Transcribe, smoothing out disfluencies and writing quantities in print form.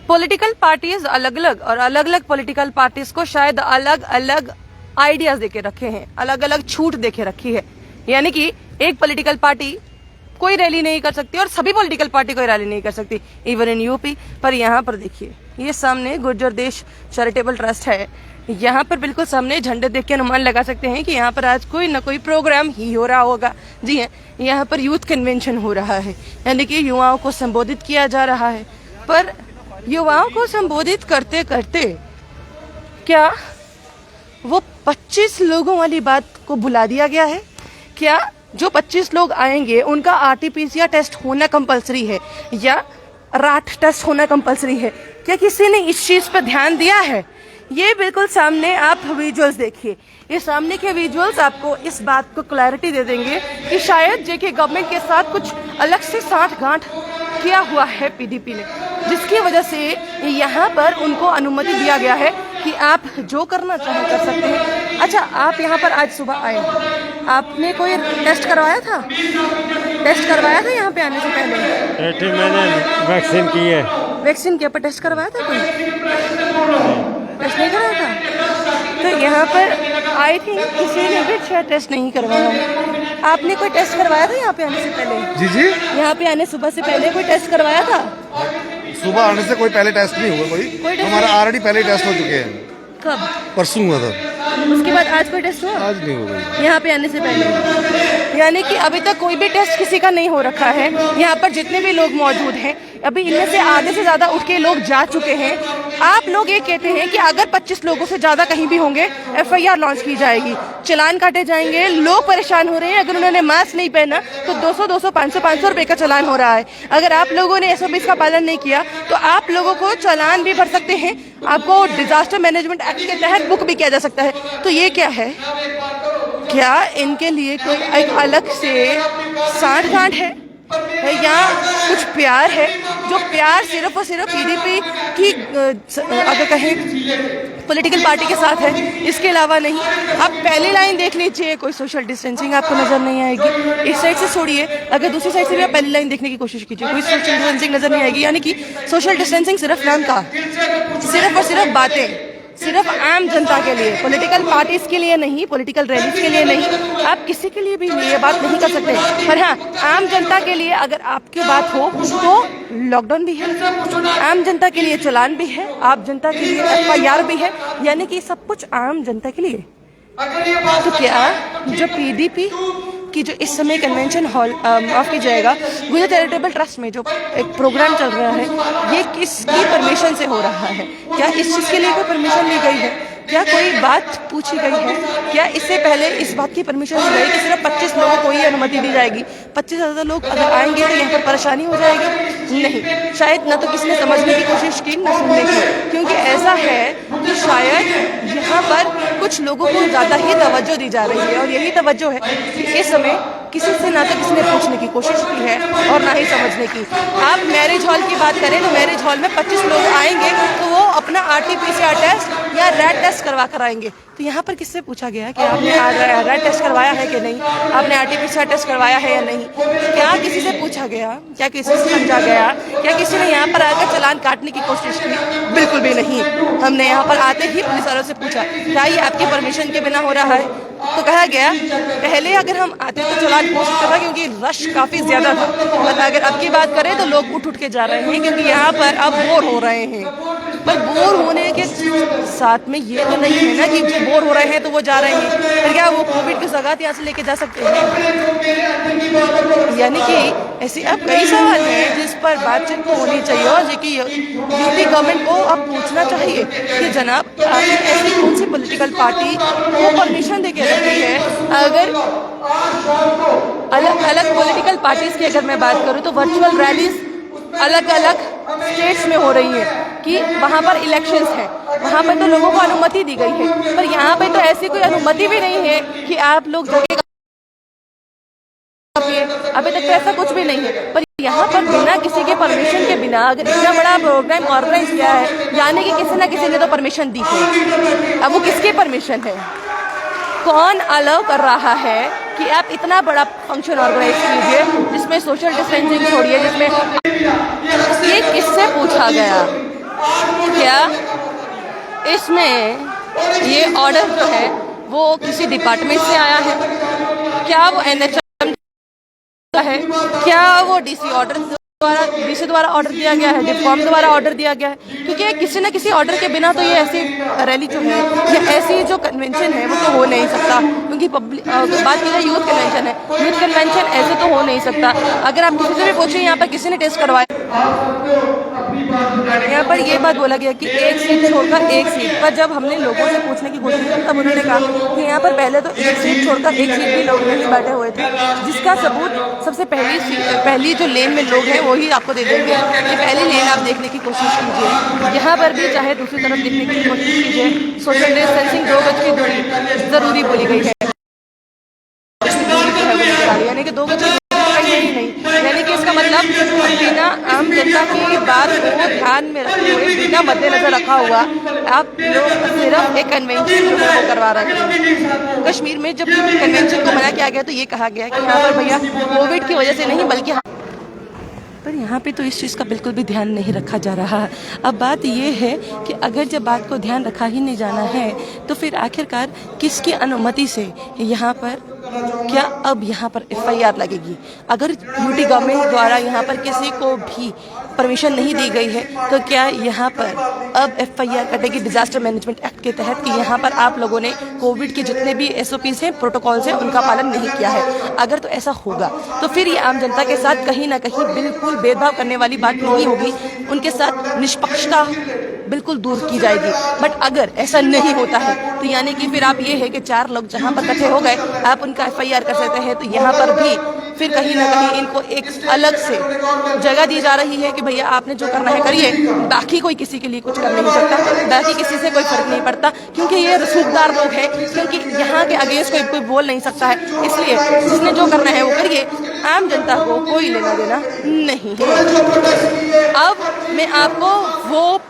Political parties अलग अलग और अलग अलग पॉलिटिकल पार्टीज को शायद अलग अलग आइडियाज देके रखे हैं, अलग अलग छूट देके रखी है। यानी कि एक पॉलिटिकल पार्टी कोई रैली नहीं कर सकती और सभी पॉलिटिकल पार्टी कोई रैली नहीं कर सकती, इवन इन यूपी। पर यहाँ पर देखिए, ये सामने गुर्जर देश चैरिटेबल ट्रस्ट है, यहाँ पर बिल्कुल सामने झंडे देख के अनुमान लगा सकते हैं कि यहाँ पर आज कोई ना कोई प्रोग्राम ही हो रहा होगा। जी हाँ, यहाँ पर यूथ कन्वेंशन हो रहा है, यानी कि युवाओं को संबोधित किया जा रहा है। पर युवाओं को संबोधित करते करते क्या वो 25 लोगों वाली बात को भुला दिया गया है? क्या जो 25 लोग आएंगे उनका आरटीपीसीआर टेस्ट होना कंपलसरी है या राट टेस्ट होना कंपलसरी है? क्या किसी ने इस चीज पर ध्यान दिया है? ये बिल्कुल सामने आप विजुअल्स देखिए, ये सामने के विजुअल्स आपको इस बात को क्लैरिटी दे देंगे कि शायद जेके गवर्नमेंट के साथ कुछ अलग से साठगांठ किया हुआ है पीडीपी ने, जिसकी वजह से यहाँ पर उनको अनुमति दिया गया है कि आप जो करना चाहें कर सकते हैं। अच्छा, आप यहाँ पर आज सुबह आए, आपने कोई टेस्ट करवाया था? टेस्ट करवाया था यहाँ पे आने से पहले? मैंने वैक्सीन की है। वैक्सीन के ऊपर टेस्ट करवाया था? कोई टेस्ट नहीं करवाया था? तो यहाँ पर आई थिंक किसी ने भी शायद टेस्ट नहीं करवाया है। आपने कोई टेस्ट करवाया था यहाँ पे आने से पहले? जी जी, यहाँ पे आने सुबह से पहले कोई टेस्ट करवाया था? सुबह आने से कोई पहले टेस्ट नहीं हुआ, कोई हमारा ऑलरेडी पहले टेस्ट हो चुके हैं। कब? परसों हुआ था। उसके बाद आज कोई टेस्ट हुआ? आज नहीं हुआ यहाँ पे आने से पहले। यानी कि अभी तक कोई भी टेस्ट किसी का नहीं हो रखा है। यहाँ पर जितने भी लोग मौजूद हैं, अभी इनमें से आधे से ज्यादा उठ के लोग जा चुके हैं। आप लोग ये कहते हैं कि अगर 25 लोगों से ज्यादा कहीं भी होंगे एफआईआर लॉन्च की जाएगी, चलान काटे जाएंगे। लोग परेशान हो रहे हैं, अगर उन्होंने मास्क नहीं पहना तो 200 500 रुपए का चलान हो रहा है। अगर आप लोगों ने एसओपी का पालन नहीं किया तो आप लोगों को चालान भी भर सकते हैं, आपको डिजास्टर मैनेजमेंट एक्ट के तहत बुक भी किया जा सकता है। तो ये क्या है? क्या इनके लिए कोई एक अलग से साठगांठ है या कुछ प्यार है, जो प्यार सिर्फ और सिर्फ पीडीपी की अगर कहें पॉलिटिकल पार्टी के साथ है, इसके अलावा नहीं? आप पहली लाइन देख लीजिए, कोई सोशल डिस्टेंसिंग आपको नजर नहीं आएगी। इस साइड से छोड़िए, अगर दूसरी साइड से भी आप पहली लाइन देखने की कोशिश कीजिए, कोई सोशल डिस्टेंसिंग नजर नहीं आएगी। यानी कि सोशल डिस्टेंसिंग सिर्फ नाम का, सिर्फ और सिर्फ बातें, सिर्फ आम जनता के लिए, पॉलिटिकल पार्टीज के लिए नहीं, पॉलिटिकल रैलीज के लिए नहीं, आप किसी के लिए भी ये बात नहीं कर सकते। पर हाँ, आम जनता के लिए अगर आपकी बात हो तो लॉकडाउन भी है, आम जनता के लिए चालान भी है, आम जनता के लिए एफआईआर भी है, यानी कि सब कुछ आम जनता के लिए। तो क्या जो पीडीपी की जो इस समय कन्वेंशन हॉल ऑफ की जाएगा गुर्जर चैरिटेबल ट्रस्ट में जो एक प्रोग्राम चल रहा है, ये किसकी परमिशन से हो रहा है? क्या इस चीज के लिए कोई परमिशन ली गई है? क्या कोई बात पूछी गई है? क्या इससे पहले इस बात की परमिशन दी गई कि सिर्फ 25 लोगों को ही अनुमति दी जाएगी? 25 से ज्यादा लोग अगर आएंगे तो यहाँ पर परेशानी हो जाएगी? नहीं, शायद ना तो किसी ने समझने की कोशिश की, ना सुनने की, क्योंकि ऐसा है कि शायद यहाँ पर कुछ लोगों को ज्यादा ही तवज्जो दी जा रही है। और यही तवज्जो है कि इस समय किसी से ना तो किसी ने पूछने की कोशिश की है और ना ही समझने की। आप मैरिज हॉल की बात करें तो मैरिज हॉल में 25 लोग आएंगे तो वो अपना आरटीपीसीआर टेस्ट या रैट टेस्ट करवा कर आएंगे। तो यहाँ पर किससे पूछा गया कि आपने रैट टेस्ट करवाया है कि नहीं, आपने आरटीपीसीआर टेस्ट करवाया है या नहीं? क्या किसी से पूछा गया? क्या किसी से समझा गया? क्या किसी ने यहाँ पर आकर चालान काटने की कोशिश की? बिल्कुल भी नहीं। हमने यहाँ पर आते ही पुलिस वालों से पूछा क्या ये आपकी परमिशन के बिना हो रहा है? तो कहा गया पहले अगर हम आते तो चालान हो सकता था क्योंकि रश काफी ज्यादा था, पर अगर अब की बात करें तो लोग उठ के जा रहे हैं क्योंकि यहाँ पर अब बोर हो रहे हैं। पर बोर होने के साथ में ये तो नहीं है ना कि जो बोर हो रहे हैं तो वो जा रहे हैं, फिर क्या वो कोविड की सौगात यहाँ से लेके जा सकते हैं? यानी कि ऐसे अब कई सवाल हैं जिस पर बातचीत को होनी चाहिए और जो कि यूपी गवर्नमेंट को अब पूछना चाहिए कि जनाब आपने ऐसी कौन सी पॉलिटिकल पार्टी को परमिशन देके रखी है? अगर अलग अलग पॉलिटिकल पार्टीज की अगर मैं बात करूं तो वर्चुअल रैलीज अलग अलग स्टेट्स में हो रही है कि वहां पर इलेक्शंस हैं, वहां पर तो लोगों को अनुमति दी गई है, पर यहाँ पे तो ऐसी कोई अनुमति भी नहीं है कि आप लोग जगह अभी तक तो ऐसा कुछ भी नहीं है। पर यहाँ पर बिना किसी के परमिशन के बिना अगर इतना बड़ा प्रोग्राम ऑर्गेनाइज किया है, यानी कि किसी न किसी ने तो परमिशन दी है। अब वो किसकी परमिशन है? कौन अलाउ कर रहा है कि आप इतना बड़ा फंक्शन ऑर्गेनाइज कीजिए जिसमें सोशल डिस्टेंसिंग छोड़िए, जिसमें ये किससे पूछा गया? क्या इसमें ये ऑर्डर जो है वो किसी डिपार्टमेंट से आया है? क्या वो NHM का है? क्या वो डीसी द्वारा ऑर्डर दिया गया है, डिस्कॉम द्वारा ऑर्डर दिया गया है? क्योंकि किसी न किसी ऑर्डर के बिना तो ये ऐसी रैली जो है या ऐसी जो कन्वेंशन है वो तो हो नहीं सकता। क्योंकि बात की जाए यूथ कन्वेंशन है, यूथ कन्वेंशन ऐसे तो हो नहीं सकता। अगर आप किसी से भी पूछिए यहाँ पर किसी ने टेस्ट करवाया, यहाँ पर ये बात बोला गया कि एक सीट छोड़कर एक सीट पर। जब हमने लोगों से पूछने की कोशिश की तब उन्होंने कहा कि यहाँ पर पहले तो एक सीट छोड़कर एक सीट भी लोग नहीं बैठे हुए थे, जिसका सबूत सबसे पहली जो लेन में लोग हैं वही आपको दे देंगे। ये पहली लेन आप देखने की कोशिश कीजिए, यहाँ पर भी चाहे दूसरी तरफ देखने की कोशिश कीजिए। सोशल डिस्टेंसिंग 2 गज की दूरी जरूरी बोली गई है, यानी कि 2 गज ही नहीं, यानी कि इसका मतलब बिना आम जनता की बात को ध्यान में रखते हुए, बिना मद्देनजर रखा हुआ आप लोग सिर्फ एक कन्वेंशन जो है वो करवा रहे हैं। कश्मीर में जब कन्वेंशन को मना किया गया तो ये कहा गया कि यहाँ पर भैया कोविड की वजह से नहीं बल्कि पर यहाँ पे तो इस चीज़ का बिल्कुल भी ध्यान नहीं रखा जा रहा। अब बात ये है कि अगर जब बात को ध्यान रखा ही नहीं जाना है तो फिर आखिरकार किसकी अनुमति से यहाँ पर क्या अब यहाँ पर FIR लगेगी? अगर यूटी गवर्नमेंट द्वारा यहाँ पर किसी को भी परमिशन नहीं दी गई है तो क्या यहाँ पर अब FIR कटेगी डिजास्टर मैनेजमेंट एक्ट के तहत कि यहाँ पर आप लोगों ने कोविड के जितने भी SOPs हैं, प्रोटोकॉल्स हैं, उनका पालन नहीं किया है? अगर तो ऐसा होगा तो फिर ये आम जनता के साथ कहीं ना कहीं बिल्कुल भेदभाव करने वाली बात नहीं होगी, उनके साथ निष्पक्षता बिल्कुल दूर की जाएगी। बट अगर ऐसा नहीं होता है तो यानी कि फिर आप ये है कि 4 लोग जहाँ पर इकट्ठे हो गए आप उनका FIR कर सकते हैं, तो यहाँ पर भी फिर कहीं ना कहीं इनको एक अलग से जगह दी जा रही है कि भैया आपने जो करना है करिए, बाकी कोई किसी के लिए कुछ कर नहीं सकता, बाकी किसी से कोई फर्क नहीं पड़ता, क्योंकि ये रसूखदार लोग हैं, क्योंकि यहाँ के अगेंस्ट कोई बोल नहीं सकता है। इसलिए जिसने जो करना है वो करिए, आम जनता को कोई लेना देना नहीं है। अब मैं आपको वो